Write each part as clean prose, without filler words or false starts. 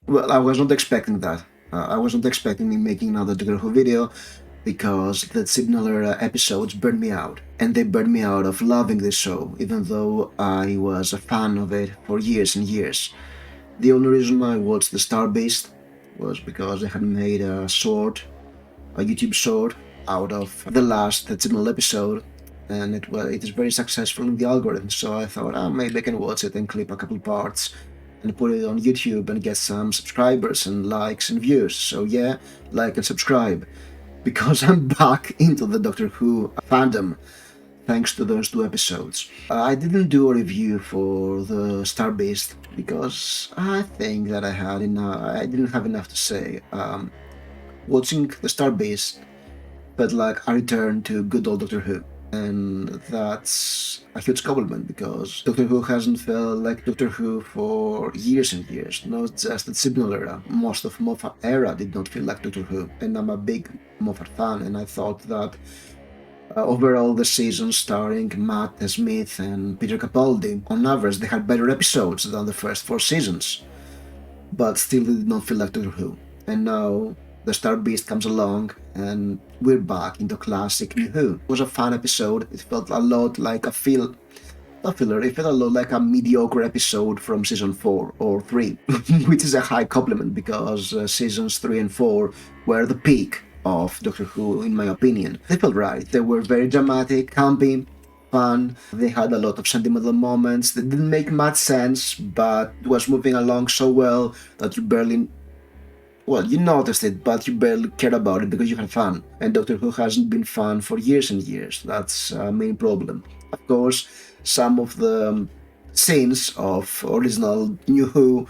Well, I was not expecting that. I was not expecting him making another Doctor Who video because the similar episodes burned me out. And they burned me out of loving this show, even though I was a fan of it for years and years. The only reason I watched the Starbase was because they had made a YouTube short, out of the last signal episode, and it is very successful in the algorithm. So I thought, maybe I can watch it and clip a couple parts and put it on YouTube and get some subscribers and likes and views. So yeah, like and subscribe, because I'm back into the Doctor Who fandom thanks to those two episodes. I didn't do a review for the Starbase because I think that I didn't have enough to say. Watching the Starbase felt like a return to good old Doctor Who. And that's a huge compliment because Doctor Who hasn't felt like Doctor Who for years and years, not just the Signal era. Most of Moffat era did not feel like Doctor Who, and I'm a big Moffat fan, and I thought that overall the seasons starring Matt Smith and Peter Capaldi, on average they had better episodes than the first 4 seasons, but still they did not feel like Doctor Who. And now the Star Beast comes along and we're back into classic New Who. It was a fun episode. It felt a lot like a filler. It felt a lot like a mediocre episode from season 4 or 3, which is a high compliment because seasons 3 and 4 were the peak of Doctor Who, in my opinion. They felt right. They were very dramatic, campy, fun. They had a lot of sentimental moments that didn't make much sense, but was moving along so well that you noticed it, but you barely cared about it because you had fun. And Doctor Who hasn't been fun for years and years. That's a main problem. Of course, some of the scenes of original New Who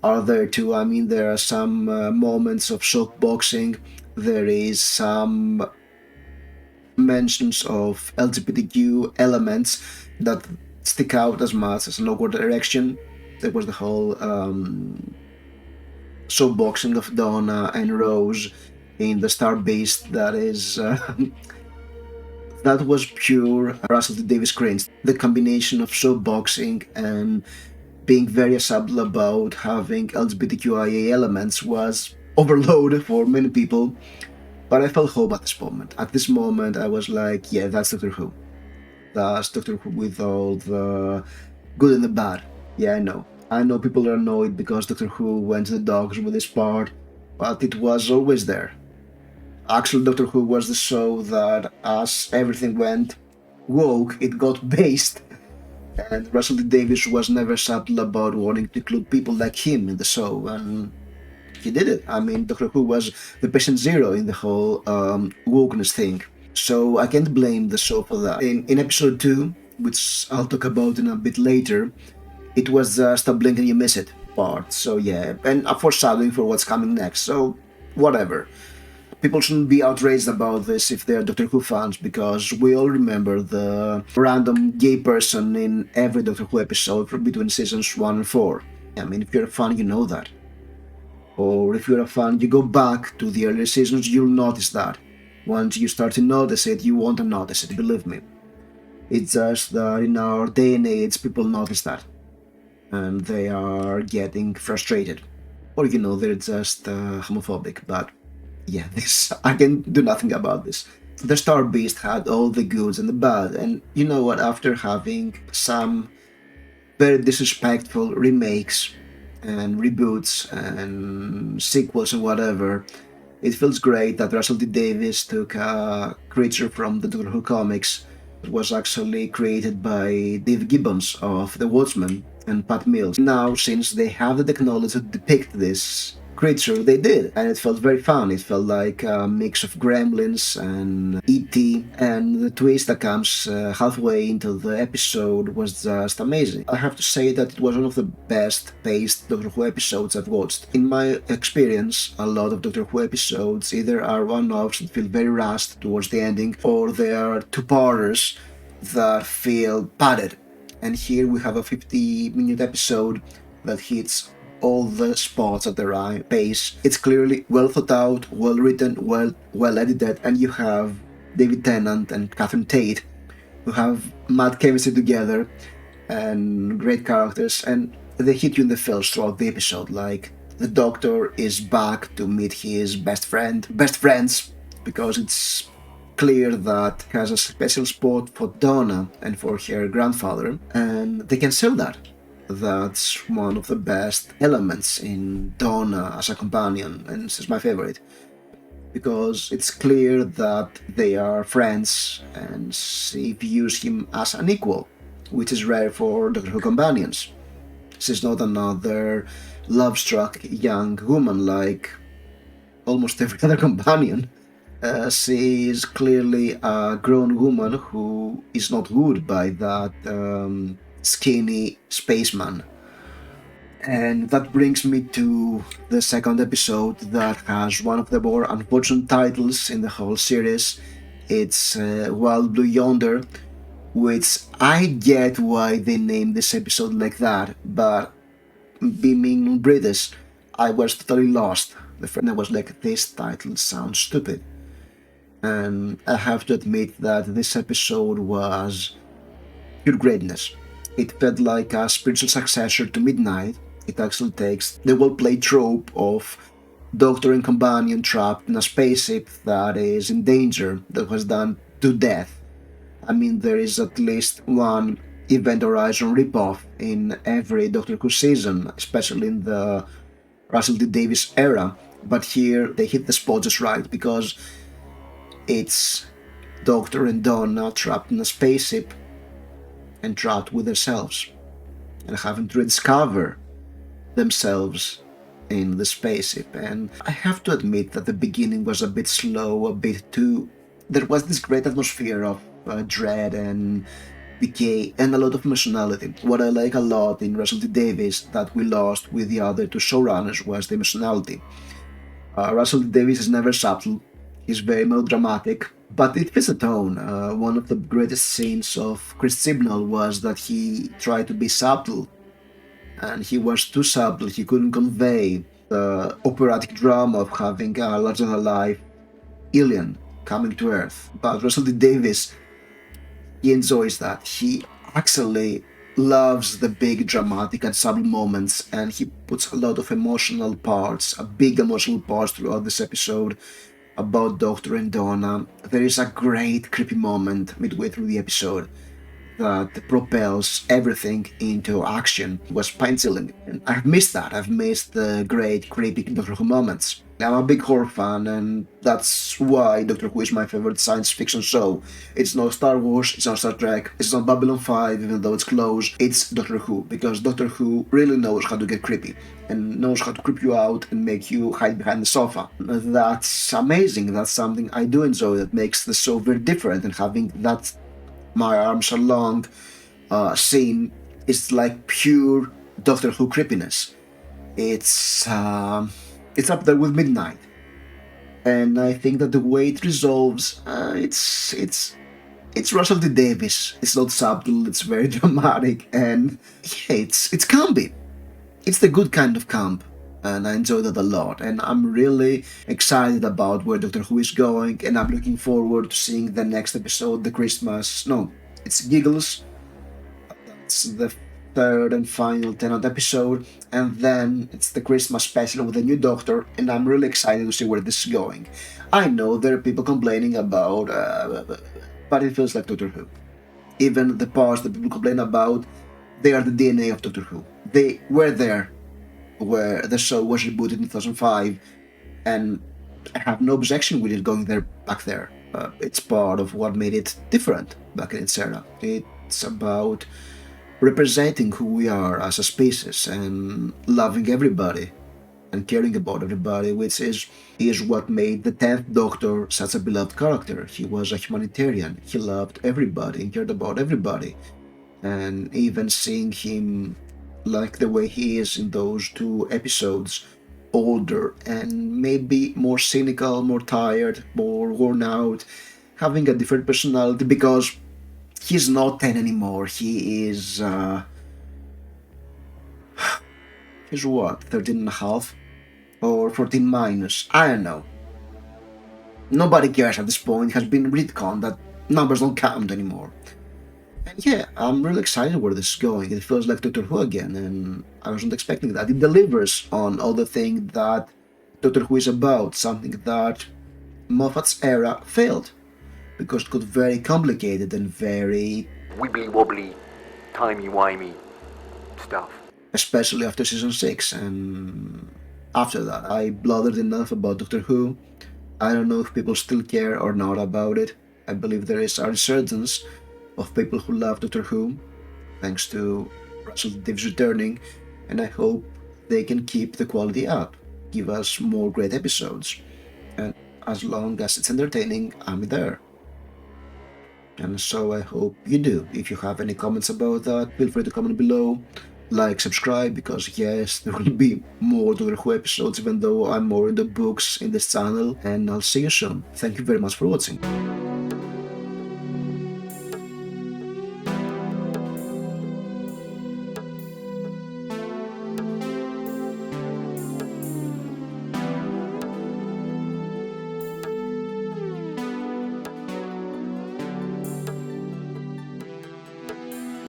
are there too. I mean, there are some moments of shock boxing. There is some mentions of LGBTQ elements that stick out as much as an awkward erection. There was the whole boxing of Donna and Rose in the Starbase. That was pure Russel T Davies cringe. The combination of boxing and being very subtle about having LGBTQIA elements was overload for many people, but I felt home at this moment. At this moment, I was like, yeah, that's Doctor Who. That's Doctor Who with all the good and the bad. Yeah, I know. I know people are annoyed because Doctor Who went to the dogs with this part, but it was always there. Actually, Doctor Who was the show that, as everything went woke, it got based. And Russell T Davies was never subtle about wanting to include people like him in the show, and he did it. I mean, Doctor Who was the patient zero in the whole wokeness thing. So I can't blame the show for that. In episode 2, which I'll talk about in a bit later, it was just a blink and you miss it part. So yeah, and a foreshadowing for what's coming next. So whatever. People shouldn't be outraged about this if they're Doctor Who fans, because we all remember the random gay person in every Doctor Who episode from between seasons 1 and 4. I mean, if you're a fan, you know that. Or if you're a fan, you go back to the earlier seasons, you'll notice that. Once you start to notice it, you want to notice it, believe me. It's just that in our day and age, people notice that. And they are getting frustrated. Or, they're just homophobic. But yeah, I can do nothing about this. The Star Beast had all the goods and the bad. And you know what? After having some very disrespectful remakes and reboots and sequels and whatever, it feels great that Russell T Davies took a creature from the Doctor Who comics. It was actually created by Dave Gibbons of The Watchmen and Pat Mills. Now, since they have the technology to depict this creature, they did, and it felt very fun. It felt like a mix of Gremlins and E.T., and the twist that comes halfway into the episode was just amazing. I have to say that it was one of the best paced Doctor Who episodes I've watched. In my experience, a lot of Doctor Who episodes either are one-offs that feel very rushed towards the ending, or they are two-parters that feel padded. And here we have a 50-minute episode that hits all the spots at the right pace. It's clearly well thought out, well written, well edited, and you have David Tennant and Catherine Tate, who have mad chemistry together and great characters, and they hit you in the feels throughout the episode. Like, The Doctor is back to meet his best friends, because it's clear that he has a special spot for Donna and for her grandfather, and they can sell that. That's one of the best elements in Donna as a companion, and this is my favorite, because it's clear that they are friends and she views him as an equal, which is rare for Doctor Who companions. She's not another love struck young woman like almost every other companion. She is clearly a grown woman who is not wooed by that skinny spaceman. And that brings me to the second episode that has one of the more unfortunate titles in the whole series. It's Wild Blue Yonder, which I get why they named this episode like that, but being British, I was totally lost. The first I was like, this title sounds stupid. And I have to admit that this episode was pure greatness. It felt like a spiritual successor to Midnight. It actually takes the well-played trope of Doctor and companion trapped in a spaceship that is in danger, that was done to death. I mean, there is at least one Event Horizon ripoff in every Doctor Who season, especially in the Russell T Davies era. But here they hit the spot just right, because it's Doctor and Donna trapped in a spaceship and trapped with themselves and having to rediscover themselves in the spaceship. And I have to admit that the beginning was a bit slow, a bit too. There was this great atmosphere of dread and decay and a lot of emotionality. What I like a lot in Russell T Davies that we lost with the other two showrunners was the emotionality. Russell T Davies is never subtle. He's very melodramatic, but it fits the tone. One of the greatest scenes of Chris Chibnall was that he tried to be subtle, and he was too subtle. He couldn't convey the operatic drama of having a larger-than-life alien coming to Earth. But Russell T Davies, he enjoys that. He actually loves the big dramatic and subtle moments, and he puts a lot of emotional parts, a big emotional parts throughout this episode about Doctor and Donna. There is a great creepy moment midway through the episode that propels everything into action. It was spine-chilling, and I've missed that. I've missed the great creepy Doctor Who moments. I'm a big horror fan, and that's why Doctor Who is my favorite science fiction show. It's not Star Wars, it's not Star Trek, it's not Babylon 5, even though it's close. It's Doctor Who, because Doctor Who really knows how to get creepy, and knows how to creep you out and make you hide behind the sofa. That's amazing. That's something I do enjoy, that makes the show very different, and having that my arms are long scene is like pure Doctor Who creepiness. It's up there with Midnight, and I think that the way it resolves, it's Russell T Davies. It's not subtle. It's very dramatic, and yeah, it's campy. It's the good kind of camp, and I enjoy that a lot. And I'm really excited about where Doctor Who is going, and I'm looking forward to seeing the next episode, the Christmas. No, it's Giggles. That's the third and final Tennant episode, and then it's the Christmas special with the new Doctor, and I'm really excited to see where this is going. I know there are people complaining about, but it feels like Doctor Who. Even the parts that people complain about, they are the DNA of Doctor Who. They were there where the show was rebooted in 2005, and I have no objection with it going there back there. It's part of what made it different back in its era. It's about representing who we are as a species and loving everybody and caring about everybody, which is what made the 10th Doctor such a beloved character. He was a humanitarian. He loved everybody and cared about everybody. And even seeing him like the way he is in those two episodes, older and maybe more cynical, more tired, more worn out, having a different personality, because he's not 10 anymore. He's what, 13 and a half? Or 14 minus? I don't know. Nobody cares at this point. It has been retconned that numbers don't count anymore. And yeah, I'm really excited where this is going. It feels like Doctor Who again, and I wasn't expecting that. It delivers on all the things that Doctor Who is about, something that Moffat's era failed, because it got very complicated and very, wibbly wobbly, timey wimey stuff. especially after season 6. And after that, I bluttered enough about Doctor Who. I don't know if people still care or not about it. I believe there is a resurgence of people who love Doctor Who, thanks to Russell Davies returning, and I hope they can keep the quality up, give us more great episodes, and as long as it's entertaining, I'm there. And so I hope you do. If you have any comments about that, feel free to comment below. Like, subscribe, because yes, there will be more Doctor Who episodes, even though I'm more in the books in this channel, and I'll see you soon. Thank you very much for watching.